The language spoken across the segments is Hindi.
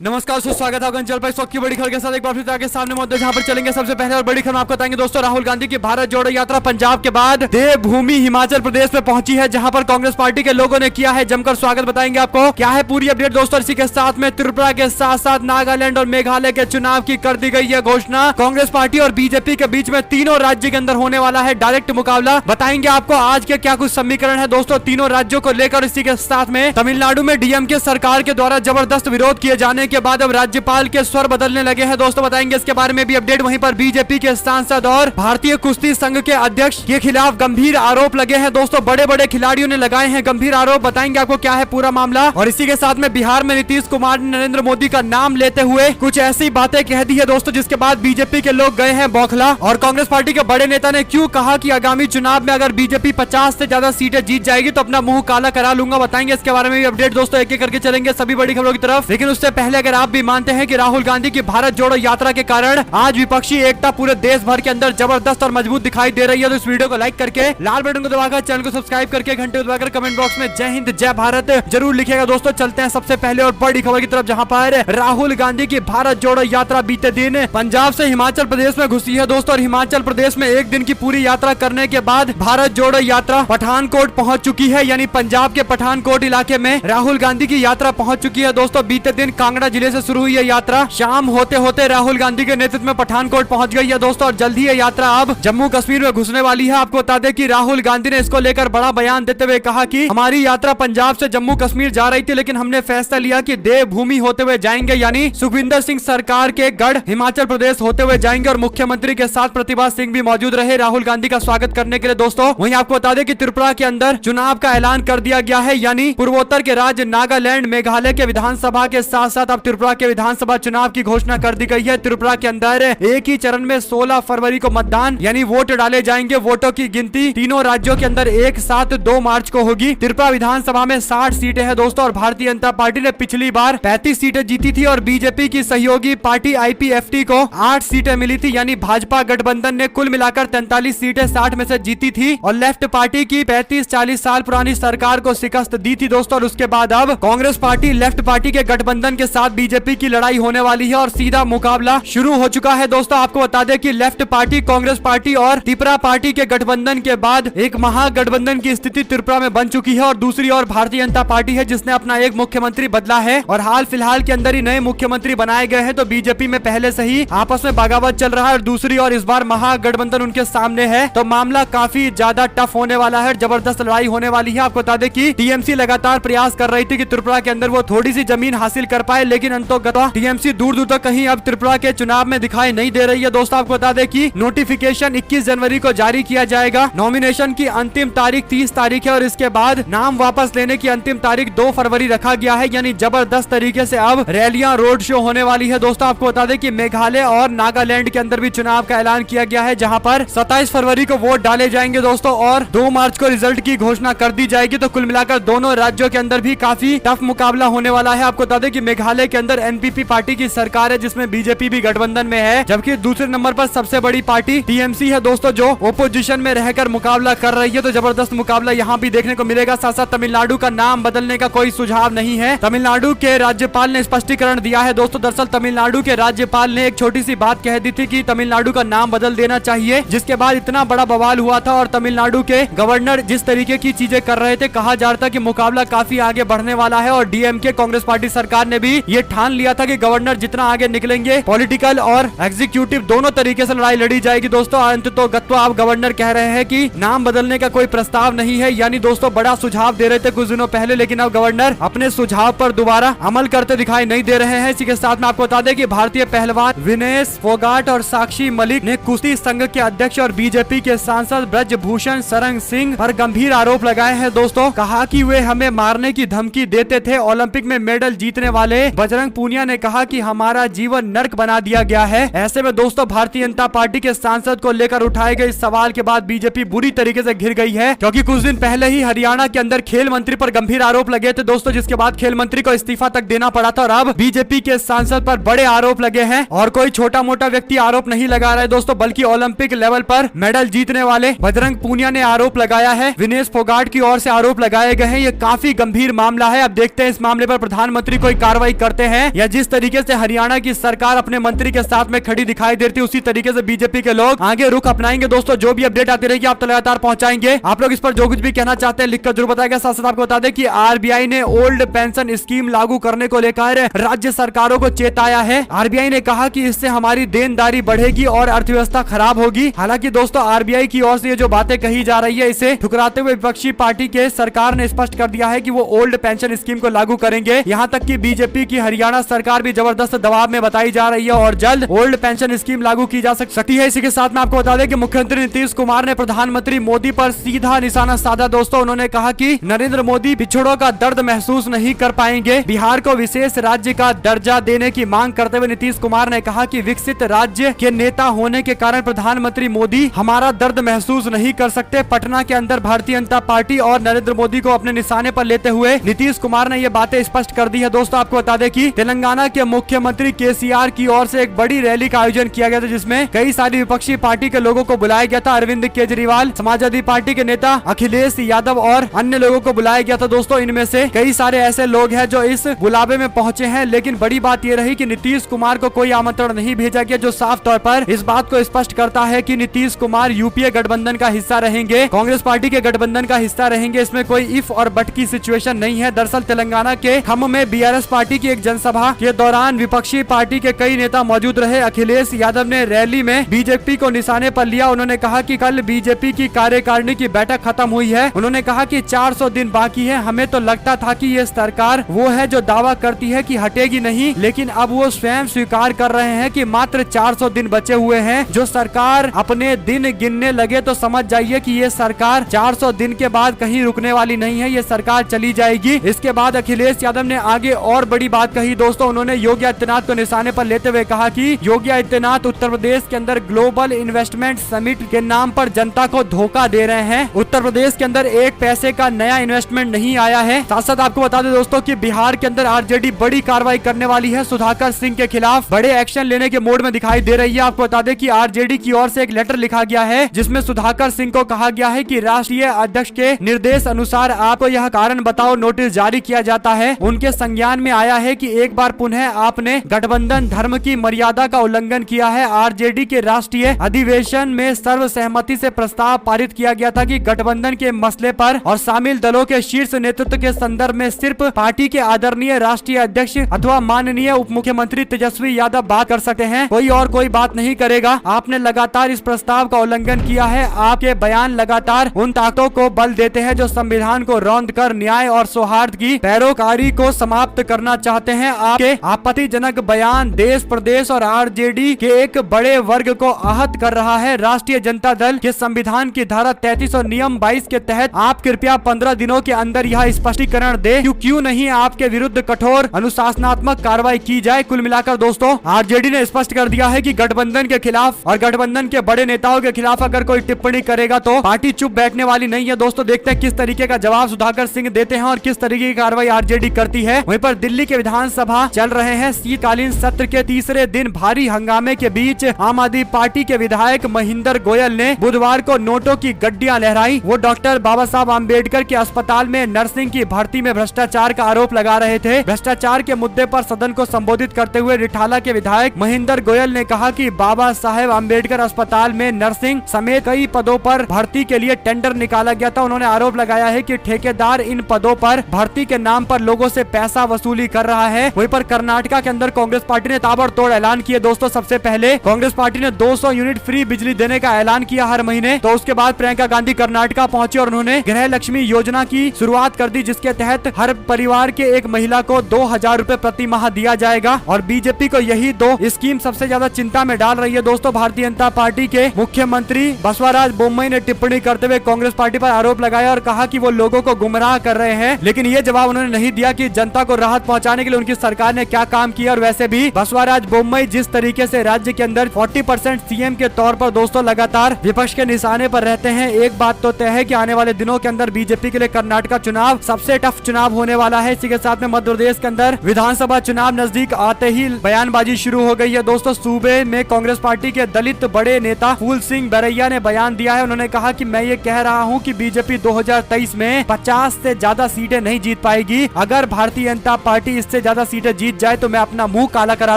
नमस्कार, सुस्वागत है अंचल पर की बड़ी खबर के साथ एक बार फिर आपके सामने मौजूद है, जहां पर चलेंगे सबसे पहले और बड़ी खबर आपको बताएंगे दोस्तों। राहुल गांधी की भारत जोड़ो यात्रा पंजाब के बाद देवभूमि हिमाचल प्रदेश में पहुंची है, जहां पर कांग्रेस पार्टी के लोगों ने किया है जमकर स्वागत। बताएंगे आपको क्या है पूरी अपडेट दोस्तों। इसी के साथ में त्रिपुरा के साथ साथ नागालैंड और मेघालय के चुनाव की कर दी गई है घोषणा। कांग्रेस पार्टी और बीजेपी के बीच में तीनों राज्य के अंदर होने वाला है डायरेक्ट मुकाबला। बताएंगे आपको आज के क्या कुछ समीकरण है दोस्तों तीनों राज्यों को लेकर। इसी के साथ में तमिलनाडु में डीएमके सरकार के द्वारा जबरदस्त विरोध किए जाने के बाद अब राज्यपाल के स्वर बदलने लगे हैं दोस्तों। बताएंगे इसके बारे में भी अपडेट। वहीं पर बीजेपी के सांसद और भारतीय कुश्ती संघ के अध्यक्ष के खिलाफ गंभीर आरोप लगे हैं दोस्तों। बड़े बड़े खिलाड़ियों ने लगाए हैं गंभीर आरोप। बताएंगे आपको क्या है पूरा मामला। और इसी के साथ में बिहार में नीतीश कुमार ने नरेंद्र मोदी का नाम लेते हुए कुछ ऐसी बातें कह दी है दोस्तों, जिसके बाद बीजेपी के लोग गए हैं बौखला। और कांग्रेस पार्टी के बड़े नेता ने क्यों कहा कि आगामी चुनाव में अगर बीजेपी 50 से ज्यादा सीटें जीत जाएगी तो अपना मुंह काला करा लूंगा। बताएंगे इसके बारे में भी अपडेट दोस्तों। एक एक करके चलेंगे सभी बड़ी खबरों की तरफ। लेकिन उससे पहले अगर आप भी मानते हैं कि राहुल गांधी की भारत जोड़ो यात्रा के कारण आज विपक्षी एकता पूरे देश भर के अंदर जबरदस्त और मजबूत दिखाई दे रही है, तो इस वीडियो को लाइक करके लाल बटन को दबाकर चैनल को सब्सक्राइब करके घंटे को दबाकर कमेंट बॉक्स में जय हिंद जय भारत जरूर लिखिएगा दोस्तों। चलते हैं सबसे पहले और बड़ी खबर की तरफ, जहां पर राहुल गांधी की भारत जोड़ो यात्रा बीते दिन पंजाब से हिमाचल प्रदेश में घुसी है दोस्तों। और हिमाचल प्रदेश में एक दिन की पूरी यात्रा करने के बाद भारत जोड़ो यात्रा पठानकोट पहुंच चुकी है, यानी पंजाब के पठानकोट इलाके में राहुल गांधी की यात्रा पहुंच चुकी है दोस्तों। बीते दिन कांगड़ा जिले से शुरू हुई है यात्रा, शाम होते होते राहुल गांधी के नेतृत्व में पठानकोट पहुंच गई है दोस्तों। और जल्द ही ये यात्रा अब जम्मू कश्मीर में घुसने वाली है। आपको बता दें कि राहुल गांधी ने इसको लेकर बड़ा बयान देते हुए कहा कि हमारी यात्रा पंजाब से जम्मू कश्मीर जा रही थी, लेकिन हमने फैसला लिया कि देवभूमि होते हुए जाएंगे, यानी सुखविंदर सिंह सरकार के गढ़ हिमाचल प्रदेश होते हुए जाएंगे। और मुख्यमंत्री के साथ प्रतिभा सिंह भी मौजूद रहे राहुल गांधी का स्वागत करने के लिए दोस्तों। वहीं आपको बता दें कि त्रिपुरा के अंदर चुनाव का ऐलान कर दिया गया है, यानी पूर्वोत्तर के राज्य नागालैंड मेघालय के विधानसभा के साथ साथ अब त्रिपुरा के विधानसभा चुनाव की घोषणा कर दी गई है। त्रिपुरा के अंदर एक ही चरण में 16 फरवरी को मतदान यानी वोट डाले जाएंगे। वोटों की गिनती तीनों राज्यों के अंदर एक साथ 2 मार्च को होगी। त्रिपुरा विधानसभा में 60 सीटें हैं दोस्तों। और भारतीय जनता पार्टी ने पिछली बार 35 सीटें जीती थी और बीजेपी की सहयोगी पार्टी आईपीएफटी को 8 सीटें मिली थी, यानी भाजपा गठबंधन ने कुल मिलाकर 43 सीटें 60 में से जीती थी। और लेफ्ट पार्टी की 35-40 साल पुरानी सरकार को शिकस्त दी थी दोस्तों। और उसके बाद अब कांग्रेस पार्टी लेफ्ट पार्टी के गठबंधन के साथ बीजेपी की लड़ाई होने वाली है और सीधा मुकाबला शुरू हो चुका है दोस्तों। आपको बता दें कि लेफ्ट पार्टी कांग्रेस पार्टी और त्रिपुरा पार्टी के गठबंधन के बाद एक महागठबंधन की स्थिति त्रिपुरा में बन चुकी है। और दूसरी ओर भारतीय जनता पार्टी है, जिसने अपना एक मुख्यमंत्री बदला है और हाल फिलहाल के अंदर ही नए मुख्यमंत्री बनाए गए हैं। तो बीजेपी में पहले से ही आपस में बगावत चल रहा है और दूसरी ओर इस बार महागठबंधन उनके सामने है, तो मामला काफी ज्यादा टफ होने वाला है, जबरदस्त लड़ाई होने वाली है। आपको बता दें कि टीएमसी लगातार प्रयास कर रही थी कि त्रिपुरा के अंदर वो थोड़ी सी जमीन हासिल कर पाए, लेकिन अंततः टीएमसी दूर दूर तक कहीं अब त्रिपुरा के चुनाव में दिखाई नहीं दे रही है दोस्तों। आपको बता दें कि नोटिफिकेशन 21 जनवरी को जारी किया जाएगा। नॉमिनेशन की अंतिम तारीख 30 तारीख है और इसके बाद नाम वापस लेने की अंतिम तारीख 2 फरवरी रखा गया है, यानी जबरदस्त तरीके से अब रैलियां रोड शो होने वाली है दोस्तों। आपको बता दें कि मेघालय और नागालैंड के अंदर भी चुनाव का ऐलान किया गया है, जहां पर 27 फरवरी को वोट डाले जाएंगे दोस्तों और 2 मार्च को रिजल्ट की घोषणा कर दी जाएगी। तो कुल मिलाकर दोनों राज्यों के अंदर भी काफी टफ मुकाबला होने वाला है। आपको बता दें कि मेघालय के अंदर एनपीपी पार्टी की सरकार है, जिसमें बीजेपी भी गठबंधन में है, जबकि दूसरे नंबर पर सबसे बड़ी पार्टी टीएमसी है दोस्तों, जो ओपोजिशन में रहकर मुकाबला कर रही है। तो जबरदस्त मुकाबला यहाँ भी देखने को मिलेगा। साथ साथ तमिलनाडु का नाम बदलने का कोई सुझाव नहीं है। तमिलनाडु के राज्यपाल ने स्पष्टीकरण दिया है दोस्तों। दरअसल तमिलनाडु के राज्यपाल ने एक छोटी सी बात कह दी थी कि तमिलनाडु का नाम बदल देना चाहिए, जिसके बाद इतना बड़ा बवाल हुआ था। और तमिलनाडु के गवर्नर जिस तरीके की चीजें कर रहे थे, कहा जा रहा था कि मुकाबला काफी आगे बढ़ने वाला है। और डीएमके कांग्रेस पार्टी सरकार ने भी ये ठान लिया था कि गवर्नर जितना आगे निकलेंगे, पॉलिटिकल और एग्जीक्यूटिव दोनों तरीके से लड़ाई लड़ी जाएगी दोस्तों। अंततः गत्वा अब गवर्नर कह रहे हैं कि नाम बदलने का कोई प्रस्ताव नहीं है, यानी दोस्तों बड़ा सुझाव दे रहे थे कुछ दिनों पहले, लेकिन अब गवर्नर अपने सुझाव पर दोबारा अमल करते दिखाई नहीं दे रहे हैं। इसी के साथ में आपको बता दें कि भारतीय पहलवान विनेश फोगाट और साक्षी मलिक ने कुश्ती संघ के अध्यक्ष और बीजेपी के सांसद ब्रजभूषण शरण सिंह पर गंभीर आरोप लगाए हैं दोस्तों। कहा कि वे हमें मारने की धमकी देते थे। ओलंपिक में मेडल जीतने वाले बजरंग पूनिया ने कहा कि हमारा जीवन नर्क बना दिया गया है। ऐसे में दोस्तों भारतीय जनता पार्टी के सांसद को लेकर उठाए गए इस सवाल के बाद बीजेपी बुरी तरीके से घिर गई है, क्योंकि कुछ दिन पहले ही हरियाणा के अंदर खेल मंत्री पर गंभीर आरोप लगे थे दोस्तों, जिसके बाद खेल मंत्री को इस्तीफा तक देना पड़ा था। और अब बीजेपी के सांसद पर बड़े आरोप लगे हैं और कोई छोटा मोटा व्यक्ति आरोप नहीं लगा रहा है दोस्तों, बल्कि ओलंपिक लेवल पर मेडल जीतने वाले बजरंग पूनिया ने आरोप लगाया है। विनेश फोगाट की ओर से आरोप लगाए गए हैं। ये काफी गंभीर मामला है। अब देखते हैं इस मामले पर प्रधानमंत्री कोई कार्रवाई कर करते हैं या जिस तरीके से हरियाणा की सरकार अपने मंत्री के साथ में खड़ी दिखाई देती है उसी तरीके से बीजेपी के लोग आगे रुख अपनाएंगे। दोस्तों जो भी अपडेट आती रहेगी आप तो लगातार पहुंचाएंगे। आप लोग इस पर जो कुछ भी कहना चाहते हैं लिखकर जरूर बताएगा। साथ साथ आपको बता दें कि आरबीआई ने ओल्ड पेंशन स्कीम लागू करने को लेकर राज्य सरकारों को चेताया है। आरबीआई ने कहा कि इससे हमारी देनदारी बढ़ेगी और अर्थव्यवस्था खराब होगी। हालांकि दोस्तों आरबीआई की ओर से ये जो बातें कही जा रही है इसे ठुकराते हुए विपक्षी पार्टी के सरकार ने स्पष्ट कर दिया है कि वो ओल्ड पेंशन स्कीम को लागू करेंगे। यहाँ तक कि बीजेपी की हरियाणा सरकार भी जबरदस्त दबाव में बताई जा रही है और जल्द ओल्ड पेंशन स्कीम लागू की जा सकती है। इसी के साथ में आपको बता दें कि मुख्यमंत्री नीतीश कुमार ने प्रधानमंत्री मोदी पर सीधा निशाना साधा। दोस्तों उन्होंने कहा कि नरेंद्र मोदी पिछड़ों का दर्द महसूस नहीं कर पाएंगे। बिहार को विशेष राज्य का दर्जा देने की मांग करते हुए नीतीश कुमार ने कहा कि विकसित राज्य के नेता होने के कारण प्रधानमंत्री मोदी हमारा दर्द महसूस नहीं कर सकते। पटना के अंदर भारतीय जनता पार्टी और नरेंद्र मोदी को अपने निशाने पर लेते हुए नीतीश कुमार ने ये बातें स्पष्ट कर दी है। दोस्तों आपको बता दें कि तेलंगाना के मुख्यमंत्री केसीआर की ओर से एक बड़ी रैली का आयोजन किया गया था जिसमें कई सारी विपक्षी पार्टी के लोगों को बुलाया गया था। अरविंद केजरीवाल, समाजवादी पार्टी के नेता अखिलेश यादव और अन्य लोगों को बुलाया गया था। दोस्तों इनमें से कई सारे ऐसे लोग हैं जो इस बुलावे में पहुंचे हैं, लेकिन बड़ी बात यह रही कि नीतीश कुमार को कोई आमंत्रण नहीं भेजा गया, जो साफ तौर पर इस बात को स्पष्ट करता है कि नीतीश कुमार यूपीए गठबंधन का हिस्सा रहेंगे, कांग्रेस पार्टी के गठबंधन का हिस्सा रहेंगे। इसमें कोई इफ और बट की सिचुएशन नहीं है। दरअसल तेलंगाना के खम्म में बीआरएस पार्टी की एक जनसभा के दौरान विपक्षी पार्टी के कई नेता मौजूद रहे। अखिलेश यादव ने रैली में बीजेपी को निशाने पर लिया। उन्होंने कहा कि कल बीजेपी की कार्यकारिणी की बैठक खत्म हुई है। उन्होंने कहा कि 400 दिन बाकी है। हमें तो लगता था कि ये सरकार वो है जो दावा करती है कि हटेगी नहीं, लेकिन अब वो स्वयं स्वीकार कर रहे हैं कि मात्र 400 दिन बचे हुए हैं। जो सरकार अपने दिन गिनने लगे तो समझ जाइए कि ये सरकार 400 दिन के बाद कहीं रुकने वाली नहीं है, ये सरकार चली जाएगी। इसके बाद अखिलेश यादव ने आगे और बड़ी बात कही। दोस्तों उन्होंने योगी आदित्यनाथ को निशाने पर लेते हुए कहा कि योगी आदित्यनाथ उत्तर प्रदेश के अंदर ग्लोबल इन्वेस्टमेंट समिट के नाम पर जनता को धोखा दे रहे हैं। उत्तर प्रदेश के अंदर एक पैसे का नया इन्वेस्टमेंट नहीं आया है। साथ साथ आपको बता दें दोस्तों कि बिहार के अंदर आरजेडी बड़ी कार्रवाई करने वाली है। सुधाकर सिंह के खिलाफ बड़े एक्शन लेने के मोड में दिखाई दे रही है। आपको बता दें कि आरजेडी की ओर से एक लेटर लिखा गया है जिसमें सुधाकर सिंह को कहा गया है कि राष्ट्रीय अध्यक्ष के निर्देश अनुसार आपको यह कारण बताओ नोटिस जारी किया जाता है। उनके संज्ञान में आया है कि एक बार पुनः आपने गठबंधन धर्म की मर्यादा का उल्लंघन किया है। आरजेडी के राष्ट्रीय अधिवेशन में सर्वसहमति से प्रस्ताव पारित किया गया था कि गठबंधन के मसले पर और शामिल दलों के शीर्ष नेतृत्व के संदर्भ में सिर्फ पार्टी के आदरणीय राष्ट्रीय अध्यक्ष अथवा माननीय उप मुख्यमंत्री तेजस्वी यादव बात कर सकते हैं, कोई और कोई बात नहीं करेगा। आपने लगातार इस प्रस्ताव का उल्लंघन किया है। आपके बयान लगातार उन ताकतों को बल देते हैं जो संविधान को रौंद कर न्याय और सौहार्द की पैरोकारी को समाप्त करना चाहते हैं। आपके आपत्तिजनक बयान देश प्रदेश और आरजेडी के एक बड़े वर्ग को आहत कर रहा है। राष्ट्रीय जनता दल के संविधान की धारा 33 और नियम 22 के तहत आप कृपया 15 दिनों के अंदर यह स्पष्टीकरण दे क्यों नहीं आपके विरुद्ध कठोर अनुशासनात्मक कार्रवाई की जाए। कुल मिलाकर दोस्तों आरजेडी ने स्पष्ट कर दिया है कि गठबंधन के खिलाफ और गठबंधन के बड़े नेताओं के खिलाफ अगर कोई टिप्पणी करेगा तो पार्टी चुप बैठने वाली नहीं है। दोस्तों देखते हैं किस तरीके का जवाब सुधाकर सिंह देते हैं और किस तरीके की कार्रवाई आरजेडी करती है। वहीं पर दिल्ली के विधानसभा चल रहे हैं। शीतकालीन सत्र के तीसरे दिन भारी हंगामे के बीच आम आदमी पार्टी के विधायक महेंद्र गोयल ने बुधवार को नोटों की गड्डियां लहराई। वो डॉक्टर बाबा साहब आम्बेडकर के अस्पताल में नर्सिंग की भर्ती में भ्रष्टाचार का आरोप लगा रहे थे। भ्रष्टाचार के मुद्दे पर सदन को संबोधित करते हुए रिठाला के विधायक महेंद्र गोयल ने कहा कि बाबा साहेब आम्बेडकर अस्पताल में नर्सिंग समेत कई पदों पर भर्ती के लिए टेंडर निकाला गया था। उन्होंने आरोप लगाया है कि ठेकेदार इन पदों पर भर्ती के नाम पर लोगों से पैसा वसूली कर रहा है। वहीं पर कर्नाटका के अंदर कांग्रेस पार्टी ने ताबड़तोड़ ऐलान किया। दोस्तों सबसे पहले कांग्रेस पार्टी ने 200 यूनिट फ्री बिजली देने का ऐलान किया हर महीने। तो उसके बाद प्रियंका गांधी कर्नाटका पहुंची और उन्होंने गृह लक्ष्मी योजना की शुरुआत कर दी, जिसके तहत हर परिवार के एक महिला को 2000 रूपए प्रति माह दिया जाएगा। और बीजेपी को यही दो स्कीम सबसे ज्यादा चिंता में डाल रही है। दोस्तों भारतीय जनता पार्टी के मुख्यमंत्री बसवराज बोम्मई ने टिप्पणी करते हुए कांग्रेस पार्टी पर आरोप लगाया और कहा कि वो लोगों को गुमराह कर रहे हैं, लेकिन ये जवाब उन्होंने नहीं दिया कि जनता को राहत पहुंचाने के लिए उनकी सरकार ने क्या काम किया। और वैसे भी बसवराज बोम्मई जिस तरीके से राज्य के अंदर 40% सीएम के तौर पर दोस्तों लगातार विपक्ष के निशाने पर रहते हैं, एक बात तो तय है कि आने वाले दिनों के अंदर बीजेपी के लिए कर्नाटका चुनाव सबसे टफ चुनाव होने वाला है। इसी के साथ में मध्य प्रदेश के अंदर विधानसभा चुनाव नजदीक आते ही बयानबाजी शुरू हो गई है। दोस्तों सूबे में कांग्रेस पार्टी के दलित बड़े नेता फूल सिंह बैरैया ने बयान दिया है। उन्होंने कहा कि मैं ये कह रहा हूं कि बीजेपी 2023 में 50 से ज्यादा सीटें नहीं जीत पाएगी। अगर भारतीय जनता पार्टी इस से ज्यादा सीटें जीत जाए तो मैं अपना मुंह काला करा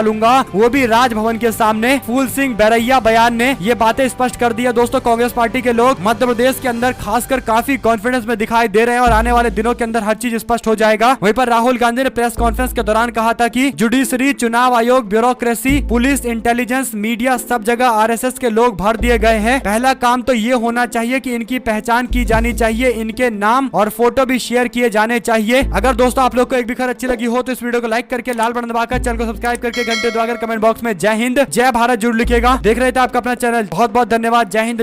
लूंगा, वो भी राजभवन के सामने। फूल सिंह बैरैया बयान ने ये बातें स्पष्ट कर दिया। दोस्तों कांग्रेस पार्टी के लोग मध्य प्रदेश के अंदर खासकर काफी कॉन्फिडेंस में दिखाई दे रहे हैं और आने वाले दिनों के अंदर हर चीज स्पष्ट हो जाएगा। वहीं पर राहुल गांधी ने प्रेस कॉन्फ्रेंस के दौरान कहा था कि जुडिशरी, चुनाव आयोग, ब्यूरोक्रेसी, पुलिस, इंटेलिजेंस, मीडिया, सब जगह आरएसएस के लोग भर दिए गए हैं। पहला काम तो ये होना चाहिए कि इनकी पहचान की जानी चाहिए, इनके नाम और फोटो भी शेयर किए जाने चाहिए। अगर दोस्तों आप लोग को एक भी खबर अच्छी लगी हो तो इस वीडियो को लाइक करके, लाल बटन दबाकर, चैनल को सब्सक्राइब करके, घंटे दबाकर कमेंट बॉक्स में जय हिंद, जय भारत जरूर लिखिएगा। देख रहे थे आपका अपना चैनल। बहुत बहुत धन्यवाद। जय हिंद।